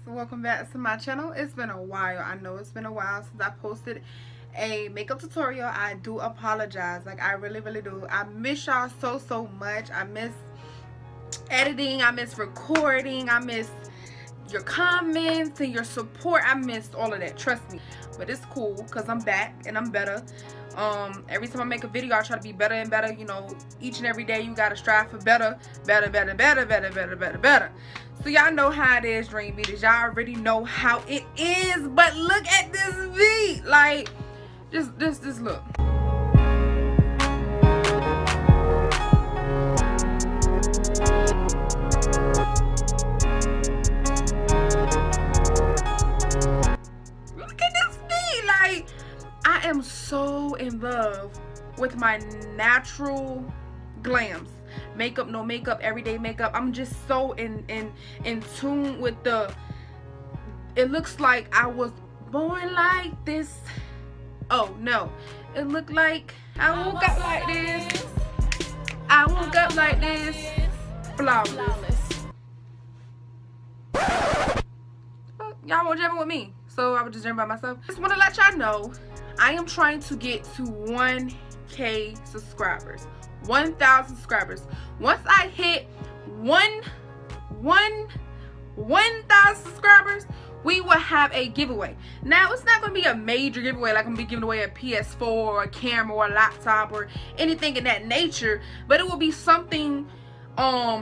Welcome back to my channel. It's been a while. I know it's been a while since I posted a makeup tutorial. I do apologize. Like, I really do. I miss y'all so much. I miss editing. I miss recording. I miss your comments and your support. I missed all of that, trust me. But it's cool because I'm back and I'm better. Every time I make a video, I try to be better and better. You know, each and every day you gotta strive for better. So y'all know how it is, Dream Beaters. Y'all already know how it is. But look at this beat. Like, just look. Look at this beat. Like, I am so in love with my natural glams. Makeup, no makeup, everyday makeup. I'm just so in tune with the, it looks like I was born like this. Oh no, it looked like I woke up like this. I woke up like this. Flawless. Y'all won't jam with me, so I would just jam by myself. Just want to let y'all know I am trying to get to 1K subscribers. 1,000 subscribers. Once I hit 1,000 subscribers, we will have a giveaway. Now, it's not going to be a major giveaway like I'm going to be giving away a PS4 or a camera or a laptop or anything in that nature, but it will be something that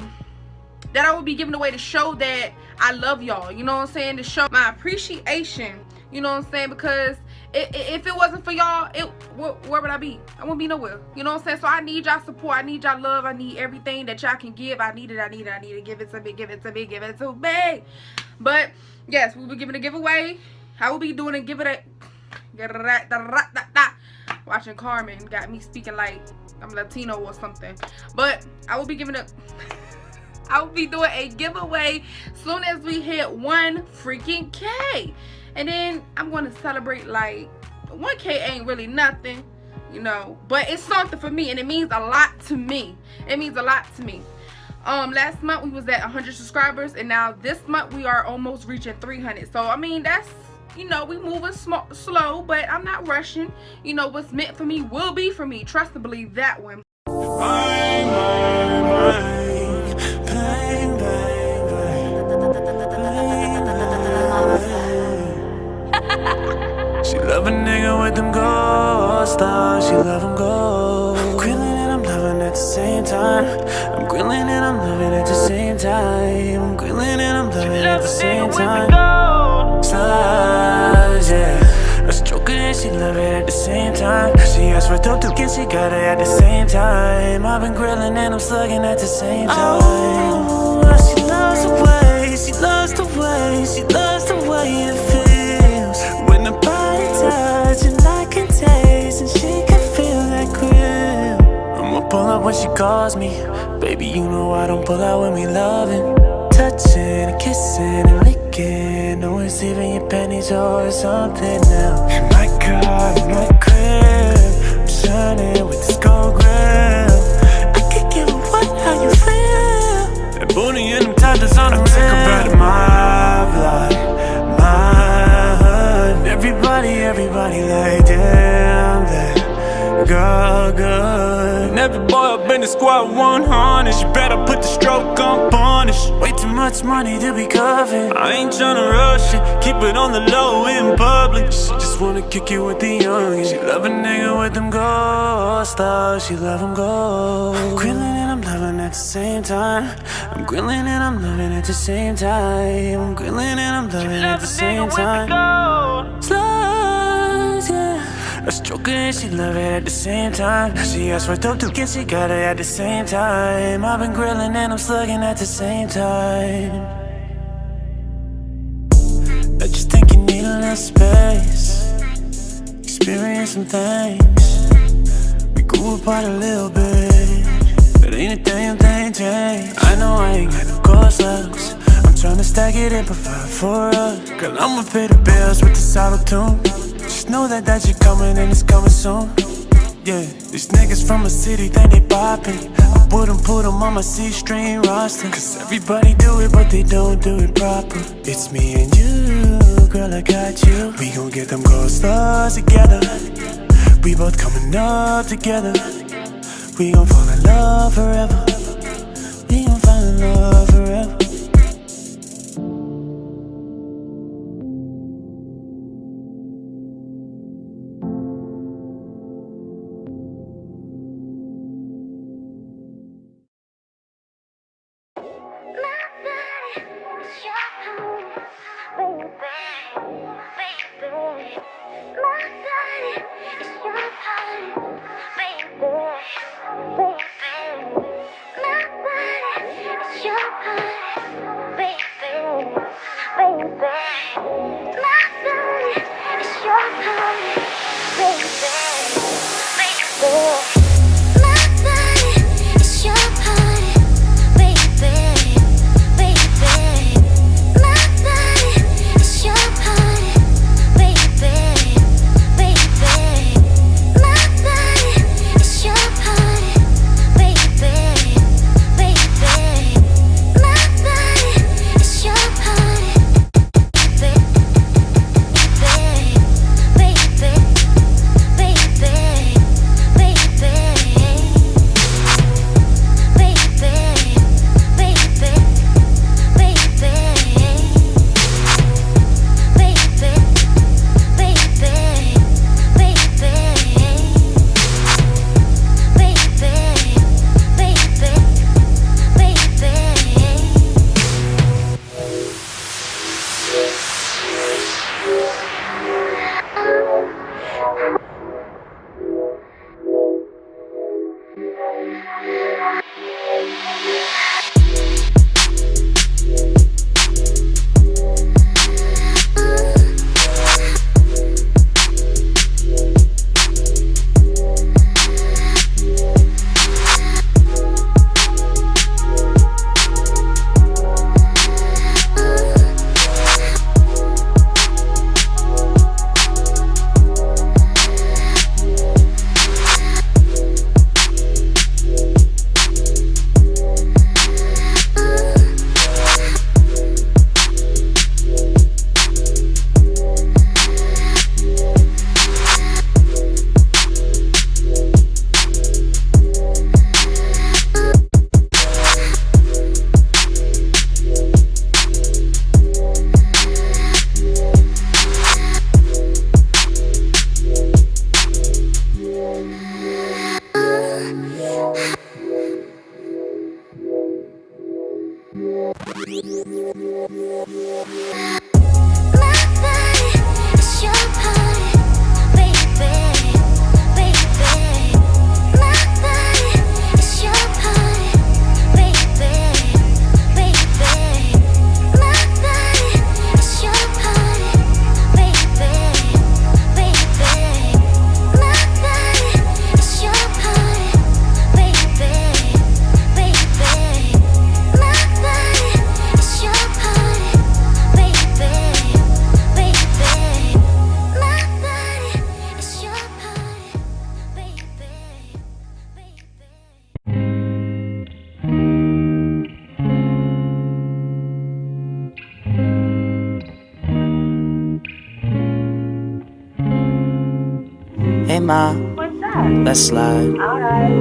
I will be giving away to show that I love y'all, you know what I'm saying, to show my appreciation, you know what I'm saying, because if it wasn't for y'all, where would I be? I wouldn't be nowhere. You know what I'm saying? So I need y'all support. I need y'all love. I need everything that y'all can give. I need it. Give it to me. Give it to me. But yes, we'll be giving a giveaway. I will be doing a give it a watching Carmen got me speaking like I'm Latino or something. But I will be giving a I will be doing a giveaway soon as we hit 1 freaking K. And then I'm going to celebrate. Like, 1K ain't really nothing, you know, but it's something for me, and it means a lot to me. It means a lot to me. Last month we was at 100 subscribers, and now this month we are almost reaching 300. So I mean, that's, you know, we moving slow, but I'm not rushing. You know, what's meant for me will be for me. Trust and believe that one. She love a nigga with them gold stars. She love him gold. I'm grilling and I'm loving at the same time. I'm grilling and I'm loving at the same time. I'm grilling and I'm loving at the same time. Stars, yeah. I stroke her and she love it at the same time. She asked for dope to get, she got it at the same time. I've been grilling and I'm slugging at the same time. Oh, she loves the way, she loves the way, she loves the way it feels when the body touch and I can taste and she can feel that grill. I'ma pull up when she calls me. Baby, you know I don't pull out when we loving. Touching and kissing and licking. No one's leaving your panties or something now. In my car, in my crib, I'm shining with this gold grill. I could give a what, how you feel. That booty and them toddlers on the rim. Take a ride in my block, my hood. Everybody like, damn, that girl good. And every boy up in the squad 100. You better put the stroke on punish. Way too much money to be covered. I ain't tryna rush it, keep it on the low in public. She just wanna kick it with the youngin'. She love a nigga with them gold stars. She love him gold. I'm grilling and I'm loving at the same time. I'm grilling and I'm loving at the same time. I'm grilling and I'm loving at the same time. Slugs, yeah. I stroke her and she love it at the same time. She asked for dope too, and she got it at the same time. I've been grilling and I'm slugging at the same time. I just think you need a little space, experience some things. We grew apart a little bit, but ain't a damn thing changed. I know I ain't got no cost slugs. I'm tryna stack it and provide for us. Girl, I'ma pay the bills with this auto-tune. Just know that you're coming and it's coming soon. Yeah, these niggas from the city think they poppin'. I wouldn't put them on my C-string roster, cause everybody do it but they don't do it proper. It's me and you, girl, I got you. We gon' get them gold stars together. We both coming up together. We gon' fall in love forever. We gon' fall in love forever. Hey ma, what's up? let's slide.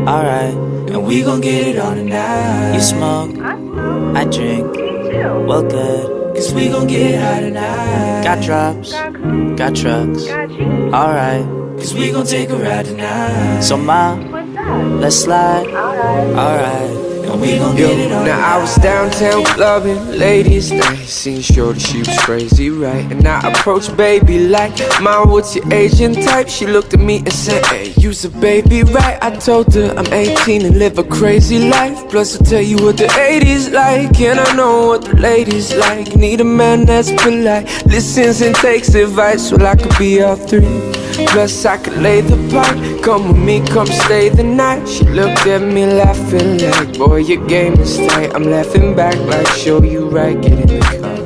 Alright, and we gon' get it on tonight. You smoke, I smoke. I drink, Me too. well good, cause we gon' get high tonight. Got drops, Got cool. got trucks, Got you. alright, cause we gon' take a ride tonight. So ma, What's up? let's slide. Alright. Alright, and we gon' get it on. Now I was downtown clubbing, ladies night, seen shorty, she was crazy, right? And I approached baby like, Mom, what's your Asian type? She looked at me and said, hey, you's a baby, right? I told her I'm 18 and live a crazy life. Plus I'll tell you what the 80s like, and I know what the ladies like. Need a man that's polite, listens and takes advice. Well, I could be all three, plus I could lay the pipe. Come with me, come stay the night. She looked at me laughing like, boy, your game is tight. I'm laughing back like, show you right, get in the car.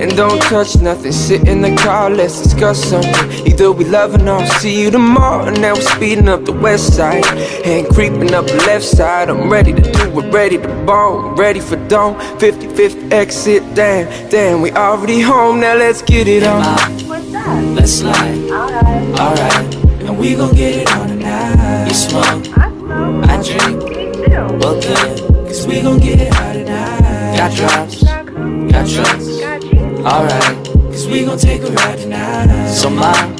And don't touch nothing, sit in the car, let's discuss something. Either we loving or I'll see you tomorrow. And now we're speeding up the west side and creeping up the left side. I'm ready to do it, ready to bone, ready for dawn. 55th exit, damn, we already home. Now let's get it on. What's that? Let's slide. Alright, and we gon' get it on tonight. You smoke, I smoke, I drink, well good, cause we gon' get it on tonight. Got drops, got trucks, alright, cause we gon' take a ride tonight. So mom,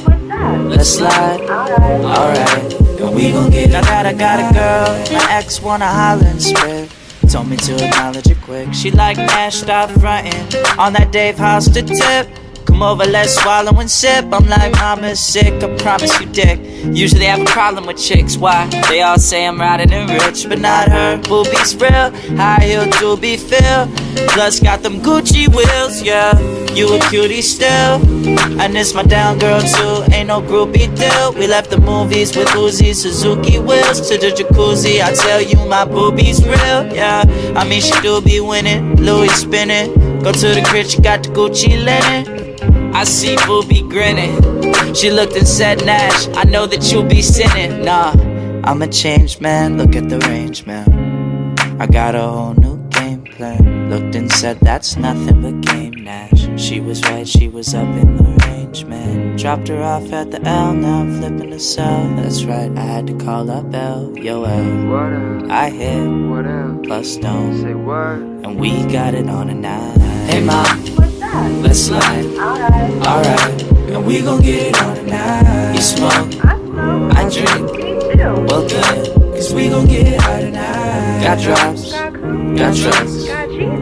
let's slide. Alright, and we gon' get it. Now that I got a girl, my ex wanna holler and spit. Told me to acknowledge it quick. She like Nash, stop frontin' on that Dave House to tip. Come over, let's swallow and sip. I'm like, mama's sick, I promise you dick. Usually I have a problem with chicks, why? They all say I'm riding and rich, but not her. Boobies real, high heel doobie feel. Plus got them Gucci wheels, yeah. You a cutie still, and it's my down girl too. Ain't no groupie deal. We left the movies with Uzi, Suzuki wheels to the jacuzzi. I tell you my boobies real, yeah. I mean she do be winning, Louis spinning. Go to the crib, she got the Gucci linen. I see Booby grinning. She looked and said, Nash, I know that you'll be sinning. Nah, I'm a changed man, look at the range, man. I got a whole new game plan. Looked and said, that's nothing but game, Nash. She was right, she was up in the range, man. Dropped her off at the L, now I'm flipping the cell. That's right, I had to call up L. Yo, L, What up? I hit, What up? plus don't. Say what? And we got it on tonight. Hey, mom, let's slide. Alright, and we gon' get it on tonight. You smoke, I drink, well good, cause we gon' get it on tonight. Got drops, got trucks,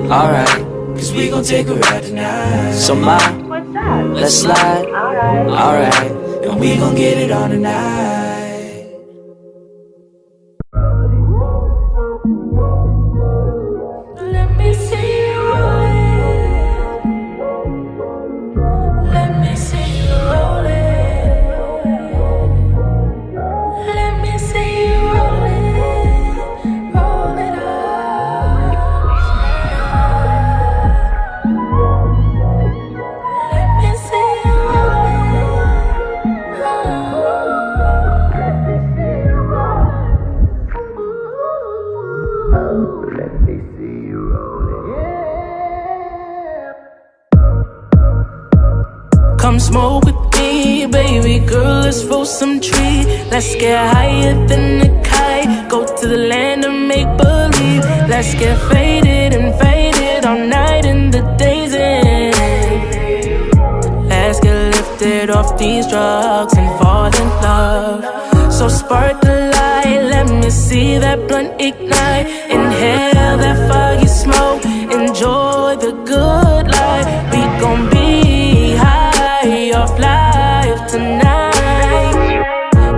alright, cause we gon' take a ride tonight. So mom, let's slide. Alright, and we gon' get it on tonight. Let me see you roll it. Let me see you roll it. Let me see you roll it. Roll it up. Let me see you roll it. Come smoke with me, baby girl, let's roll some tree. Let's get higher than a kite, go to the land of make-believe. Let's get faded and faded all night in the days end. Let's get lifted off these drugs and fall in love. So spark the light, let me see that blunt ignite. Inhale that foggy smoke, enjoy the good life. We gon' be high off life tonight,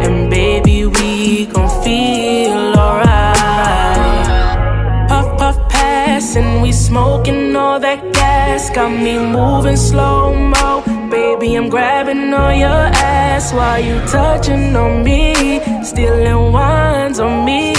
and baby we gon' feel alright. Puff puff pass and we smoking all that gas. Got me moving slow-mo, baby I'm grabbing on your ass while you touching on me, stealing wines on me.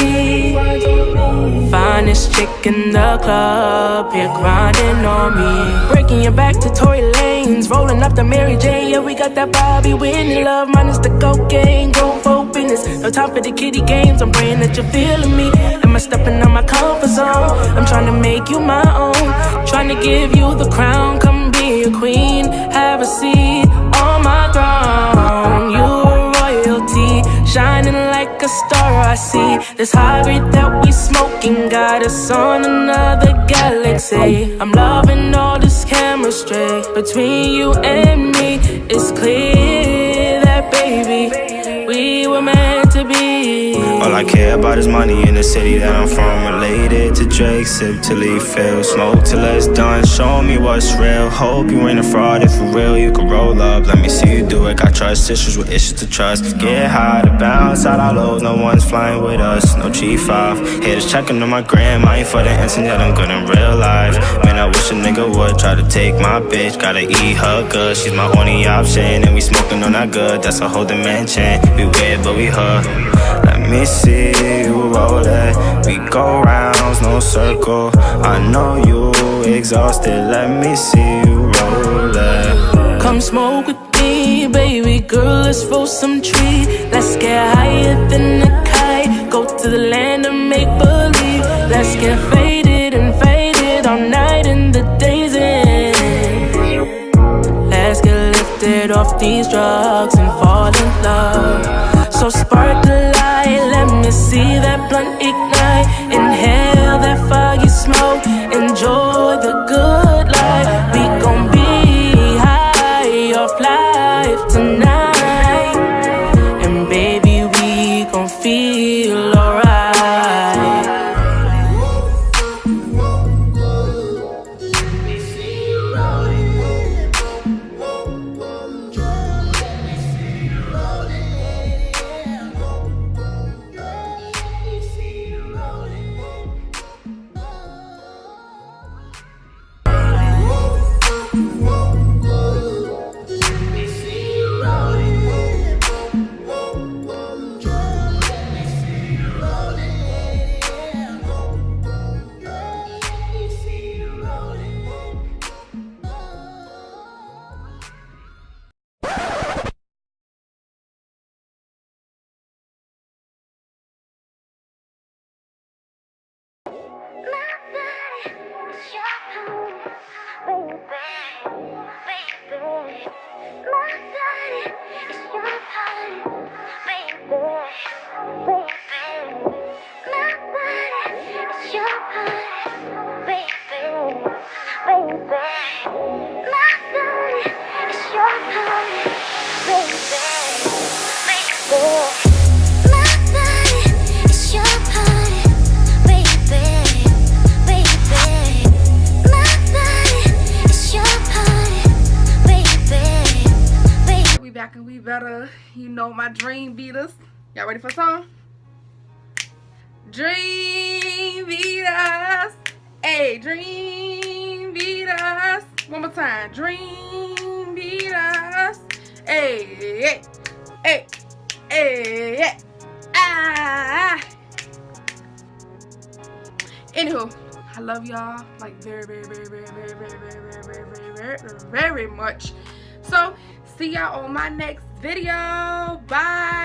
Finest chick in the club, here grinding on me. Breaking your back to Tory Lanez, rolling up the Mary Jane. Yeah, we got that Bobby Whitney love, minus the cocaine. Go for business, no time for the kiddie games. I'm praying that you're feeling me. Am I stepping out my comfort zone? I'm trying to make you my own, trying to give you the crown. Come be a queen, have a seat on my throne. You are royalty, shining like a star. I see this hybrid that we smoking got us on another galaxy. I'm loving all this chemistry between you and me. It's clear that baby, we were meant to be. All I care about is money in the city that I'm from. Related to Drake, sip till he fails. Smoke till it's done, show me what's real. Hope you ain't a fraud, if for real you can roll up. Let me see you do it, got trust issues with issues to trust. Get high to bounce out our lows, no one's flying with us. No G5, haters checking on my gram. I ain't for the internet, I'm good in real life. Man, I wish a nigga would try to take my bitch. Gotta eat her good, she's my only option. And we smoking on that good, that's a whole dimension. We weird, but we hood. Let me see you roll it. We go rounds, no circle. I know you exhausted, let me see you roll it. Come smoke with me, baby girl, let's roll some tree. Let's get higher than a kite. Go to the land of make believe. Let's get faded and faded all night in the days in. Let's get lifted off these drugs and fall in love. So spark the light, let me see that blunt ignite. Inhale that foggy smoke, enjoy the good life. We gon' be high off life tonight. And baby, we gon' feel alright. And we better, you know, my dream beaters. Y'all ready for a song? Dream beaters. Hey, dream beaters. One more time. Dream beaters. Hey, hey, hey, hey, hey. Ah. Anywho, I love y'all like very, very, very, very, very, very, very, very, very, very, very much. So see y'all on my next video. Bye.